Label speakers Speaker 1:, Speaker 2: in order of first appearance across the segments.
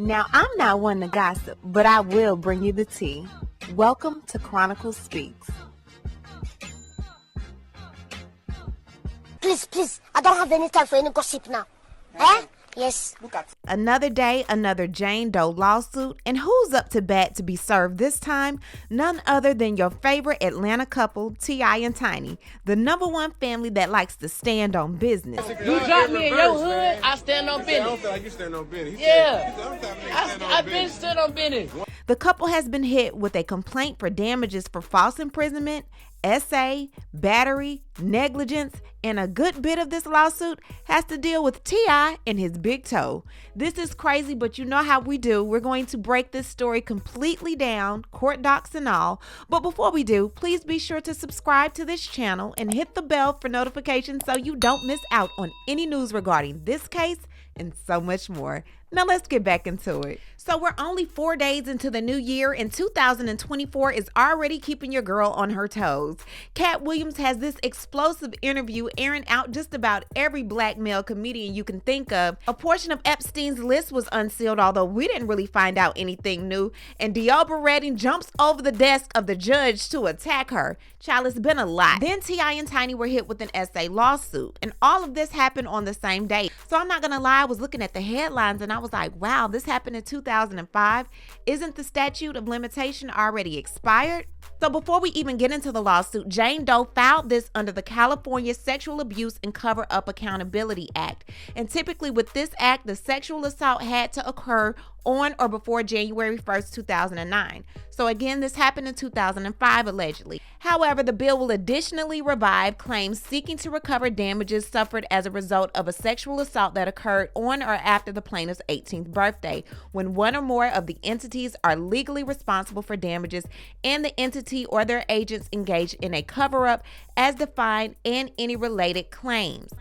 Speaker 1: Now, I'm not one to gossip, but I will bring you the tea. Welcome to Chronicle Speaks.
Speaker 2: Please, I don't have any time for any gossip now. Eh? Yes.
Speaker 1: Another day, another Jane Doe lawsuit, and who's up to bat to be served this time? None other than your favorite Atlanta couple, T.I. and Tiny, the number one family that likes to stand on business.
Speaker 3: You drop me in your hood, I stand on business.
Speaker 4: I don't feel like you stand on business.
Speaker 3: I've been stood on business.
Speaker 1: The couple has been hit with a complaint for damages for false imprisonment, SA, battery, negligence, and a good bit of this lawsuit has to deal with T.I. and his big toe. This is crazy, but you know how we do. We're going to break this story completely down, court docs and all. But before we do, please be sure to subscribe to this channel and hit the bell for notifications so you don't miss out on any news regarding this case and so much more. Now let's get back into it. So we're only 4 days into the new year, and 2024 is already keeping your girl on her toes. Cat Williams has this explosive interview airing out just about every black male comedian you can think of. A portion of Epstein's list was unsealed, although we didn't really find out anything new. And Deobra Redding jumps over the desk of the judge to attack her. Child, it's been a lot. Then T.I. and Tiny were hit with an SA lawsuit, and all of this happened on the same day. So I'm not gonna lie, I was looking at the headlines and I was like, wow, this happened in 2005. Isn't the statute of limitation already expired? So before we even get into the lawsuit, Jane Doe filed this under the California Sexual Abuse and Cover-Up Accountability Act. And typically with this act, the sexual assault had to occur on or before January 1st, 2009. So again, this happened in 2005 allegedly. However, the bill will additionally revive claims seeking to recover damages suffered as a result of a sexual assault that occurred on or after the plaintiff's 18th birthday, when one or more of the entities are legally responsible for damages and the entity or their agents engaged in a cover-up as defined, and any related claims.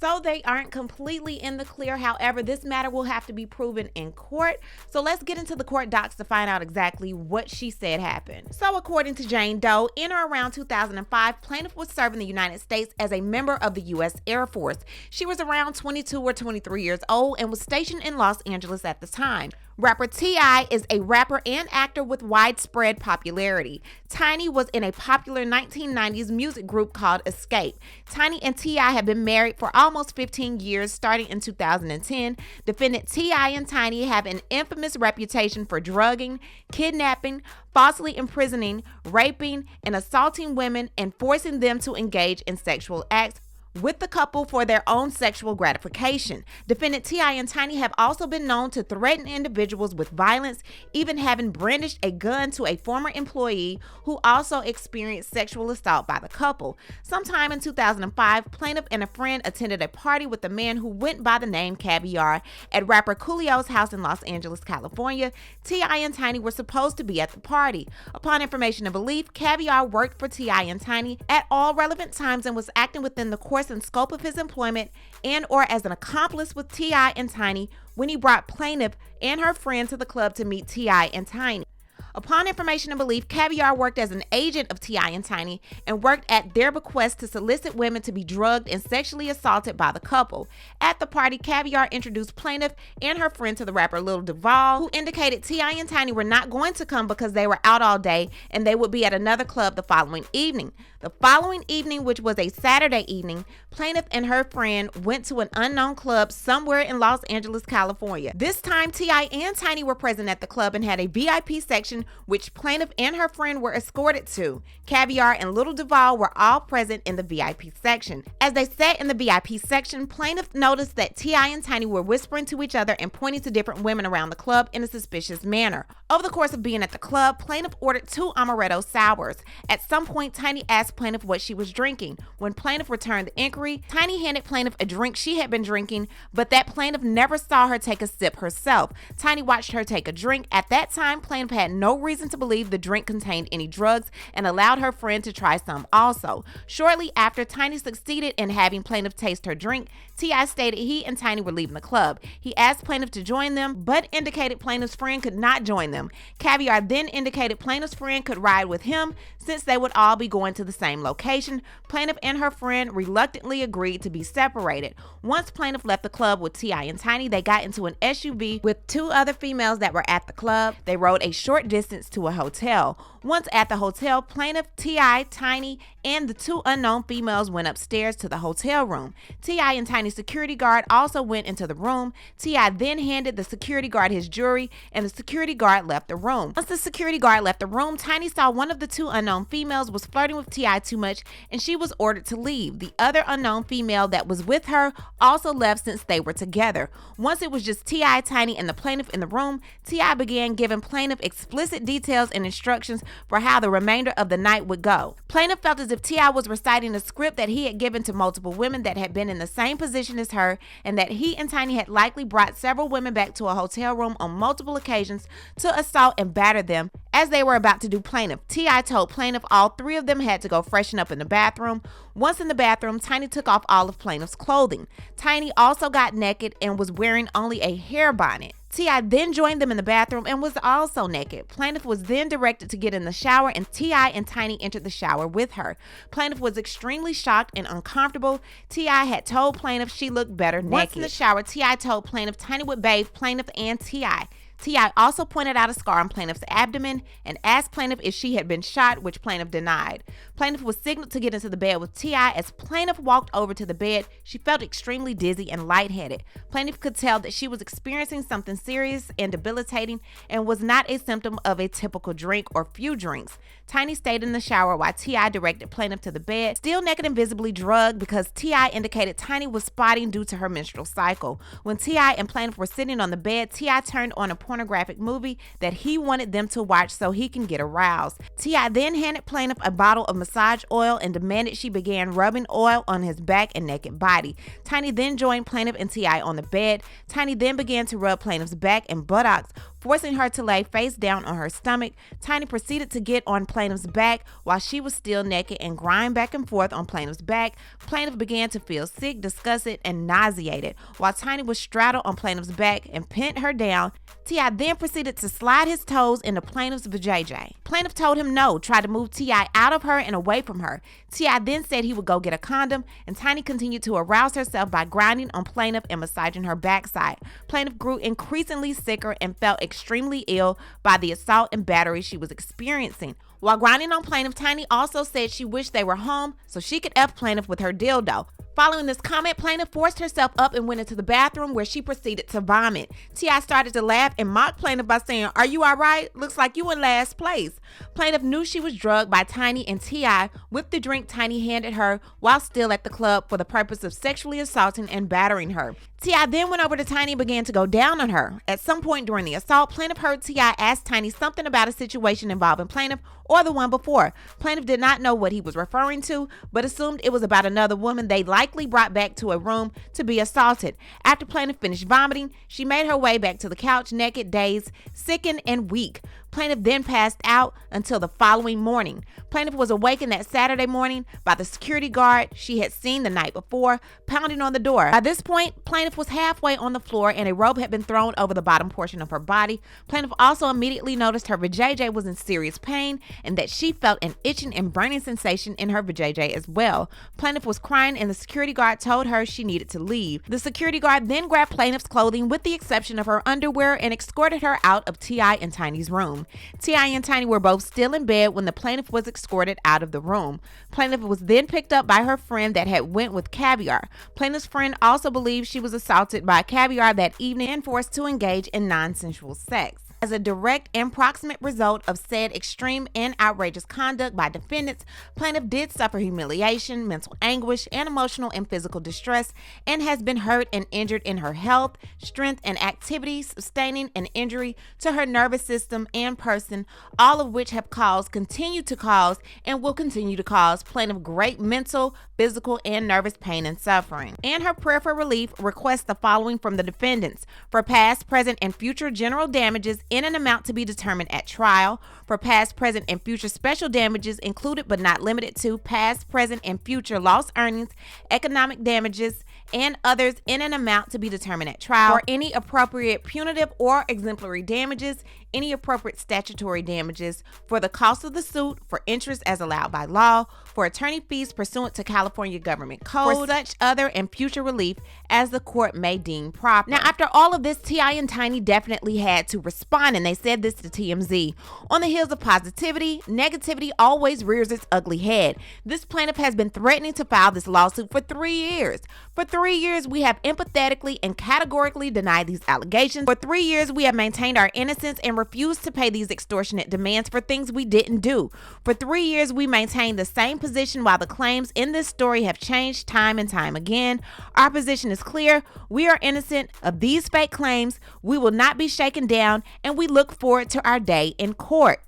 Speaker 1: So they aren't completely in the clear. However, this matter will have to be proven in court. So let's get into the court docs to find out exactly what she said happened. So according to Jane Doe, in or around 2005, plaintiff was serving the United States as a member of the U.S. Air Force. She was around 22 or 23 years old and was stationed in Los Angeles at the time. Rapper T.I. is a rapper and actor with widespread popularity. Tiny was in a popular 1990s music group called Escape. Tiny and T.I. have been married for almost 15 years, starting in 2010. Defendant T.I. and Tiny have an infamous reputation for drugging, kidnapping, falsely imprisoning, raping, and assaulting women and forcing them to engage in sexual acts with the couple for their own sexual gratification. Defendant T.I. and Tiny have also been known to threaten individuals with violence, even having brandished a gun to a former employee who also experienced sexual assault by the couple. Sometime in 2005, plaintiff and a friend attended a party with a man who went by the name Caviar at rapper Coolio's house in Los Angeles, California. T.I. and Tiny were supposed to be at the party. Upon information and belief, Caviar worked for T.I. and Tiny at all relevant times and was acting within the course and scope of his employment and or as an accomplice with T.I. and Tiny when he brought plaintiff and her friend to the club to meet T.I. and Tiny. Upon information and belief, Caviar worked as an agent of T.I. and Tiny and worked at their bequest to solicit women to be drugged and sexually assaulted by the couple. At the party, Caviar introduced plaintiff and her friend to the rapper Lil Duval, who indicated T.I. and Tiny were not going to come because they were out all day and they would be at another club the following evening. The following evening, which was a Saturday evening, plaintiff and her friend went to an unknown club somewhere in Los Angeles, California. This time, T.I. and Tiny were present at the club and had a VIP section which plaintiff and her friend were escorted to. Caviar and Lil Duval were all present in the VIP section. As they sat in the VIP section, plaintiff noticed that T.I. and Tiny were whispering to each other and pointing to different women around the club in a suspicious manner. Over the course of being at the club, plaintiff ordered 2 amaretto sours. At some point, Tiny asked plaintiff what she was drinking. When plaintiff returned the inquiry, Tiny handed plaintiff a drink she had been drinking, but that plaintiff never saw her take a sip herself. Tiny watched her take a drink. At that time, plaintiff had no reason to believe the drink contained any drugs and allowed her friend to try some also. Shortly after Tiny succeeded in having plaintiff taste her drink, T.I. stated he and Tiny were leaving the club. He asked plaintiff to join them, but indicated plaintiff's friend could not join them. Caviar then indicated plaintiff's friend could ride with him since they would all be going to the same location. Plaintiff and her friend reluctantly agreed to be separated. Once plaintiff left the club with T.I. and Tiny, they got into an SUV with two other females that were at the club. They rode a short distance to a hotel. Once at the hotel, plaintiff, T.I., Tiny, and the two unknown females went upstairs to the hotel room. T.I. and Tiny's security guard also went into the room. T.I. then handed the security guard his jewelry, and the security guard left the room. Once the security guard left the room, Tiny saw one of the two unknown females was flirting with T.I. too much, and she was ordered to leave. The other unknown female that was with her also left since they were together. Once it was just T.I., Tiny, and the plaintiff in the room, T.I. began giving plaintiff explicit details and instructions for how the remainder of the night would go. Plaintiff felt as if T.I. was reciting a script that he had given to multiple women that had been in the same position as her, and that he and Tiny had likely brought several women back to a hotel room on multiple occasions to assault and batter them as they were about to do plaintiff. T.I. told plaintiff all three of them had to go freshen up in the bathroom. Once in the bathroom, Tiny took off all of plaintiff's clothing. Tiny also got naked and was wearing only a hair bonnet. T.I. then joined them in the bathroom and was also naked. Plaintiff was then directed to get in the shower, and T.I. and Tiny entered the shower with her. Plaintiff was extremely shocked and uncomfortable. T.I. had told plaintiff she looked better naked. Once in the shower, T.I. told plaintiff Tiny would bathe plaintiff and T.I. T.I. also pointed out a scar on plaintiff's abdomen and asked plaintiff if she had been shot, which plaintiff denied. Plaintiff was signaled to get into the bed with T.I. As plaintiff walked over to the bed, she felt extremely dizzy and lightheaded. Plaintiff could tell that she was experiencing something serious and debilitating and was not a symptom of a typical drink or few drinks. Tiny stayed in the shower while T.I. directed plaintiff to the bed, still naked and visibly drugged, because T.I. indicated Tiny was spotting due to her menstrual cycle. When T.I. and plaintiff were sitting on the bed, T.I. turned on a pornographic movie that he wanted them to watch so he can get aroused. T.I. then handed plaintiff a bottle of massage oil and demanded she began rubbing oil on his back and naked body. Tiny then joined plaintiff and T.I. on the bed. Tiny then began to rub plaintiff's back and buttocks, forcing her to lay face down on her stomach. Tiny proceeded to get on plaintiff's back while she was still naked and grind back and forth on plaintiff's back. Plaintiff began to feel sick, disgusted, and nauseated while Tiny was straddled on plaintiff's back and pinned her down. T.I. then proceeded to slide his toes into plaintiff's vajayjay. Plaintiff told him no, tried to move T.I. out of her and away from her. T.I. then said he would go get a condom, and Tiny continued to arouse herself by grinding on plaintiff and massaging her backside. Plaintiff grew increasingly sicker and felt extremely ill by the assault and battery she was experiencing. While grinding on plaintiff, Tiny also said she wished they were home so she could F plaintiff with her dildo. Following this comment, plaintiff forced herself up and went into the bathroom where she proceeded to vomit. T.I. started to laugh and mock plaintiff by saying, "Are you all right? Looks like you in last place." Plaintiff knew she was drugged by Tiny and T.I. with the drink Tiny handed her while still at the club for the purpose of sexually assaulting and battering her. T.I. then went over to Tiny and began to go down on her. At some point during the assault, plaintiff heard T.I. ask Tiny something about a situation involving plaintiff or the one before. Plaintiff did not know what he was referring to, but assumed it was about another woman they likely brought back to a room to be assaulted. After plaintiff finished vomiting, she made her way back to the couch naked, dazed, sickened, and weak. Plaintiff then passed out until the following morning. Plaintiff was awakened that Saturday morning by the security guard she had seen the night before pounding on the door. By this point, plaintiff was halfway on the floor and a rope had been thrown over the bottom portion of her body. Plaintiff also immediately noticed her vajayjay was in serious pain and that she felt an itching and burning sensation in her vajayjay as well. Plaintiff was crying and the security guard told her she needed to leave. The security guard then grabbed plaintiff's clothing with the exception of her underwear and escorted her out of T.I. and Tiny's room. T.I. and Tiny were both still in bed when the plaintiff was escorted out of the room. Plaintiff was then picked up by her friend that had went with Caviar. Plaintiff's friend also believed she was assaulted by Caviar that evening and forced to engage in non-sensual sex. As a direct and proximate result of said extreme and outrageous conduct by defendants, plaintiff did suffer humiliation, mental anguish, and emotional and physical distress, and has been hurt and injured in her health, strength, and activity, sustaining an injury to her nervous system and person, all of which have caused, continue to cause, and will continue to cause plaintiff great mental, physical, and nervous pain and suffering. And her prayer for relief requests the following from the defendants: for past, present, and future general damages in an amount to be determined at trial for past, present, and future special damages included but not limited to past, present, and future lost earnings, economic damages, and others in an amount to be determined at trial for any appropriate punitive or exemplary damages, any appropriate statutory damages for the cost of the suit, for interest as allowed by law, for attorney fees pursuant to California government code, for such other and future relief as the court may deem proper. Now, after all of this, T.I. and Tiny definitely had to respond, and they said this to TMZ. On the heels of positivity, negativity always rears its ugly head. This plaintiff has been threatening to file this lawsuit for 3 years. For 3 years, we have empathetically and categorically denied these allegations. For 3 years, we have maintained our innocence and refused to pay these extortionate demands for things we didn't do. For 3 years, we maintained the same position while the claims in this story have changed time and time again. Our position is clear. We are innocent of these fake claims. We will not be shaken down, and we look forward to our day in court.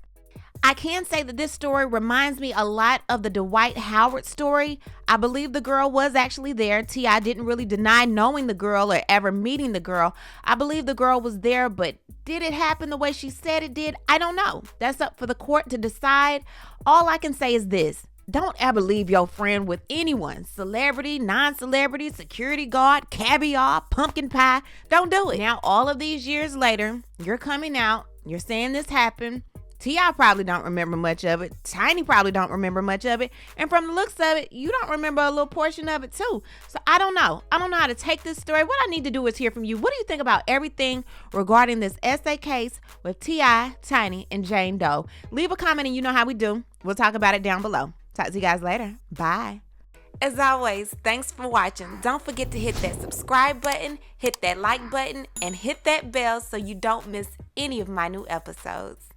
Speaker 1: I can say that this story reminds me a lot of the Dwight Howard story. I believe the girl was actually there. T.I. didn't really deny knowing the girl or ever meeting the girl. I believe the girl was there, but did it happen the way she said it did? I don't know. That's up for the court to decide. All I can say is this. Don't ever leave your friend with anyone. Celebrity, non-celebrity, security guard, caviar, pumpkin pie. Don't do it. Now, all of these years later, you're coming out. You're saying this happened. T.I. probably don't remember much of it. Tiny probably don't remember much of it. And from the looks of it, you don't remember a little portion of it too. So I don't know. I don't know how to take this story. What I need to do is hear from you. What do you think about everything regarding this essay case with T.I., Tiny, and Jane Doe? Leave a comment and you know how we do. We'll talk about it down below. Talk to you guys later. Bye. As always, thanks for watching. Don't forget to hit that subscribe button, hit that like button, and hit that bell so you don't miss any of my new episodes.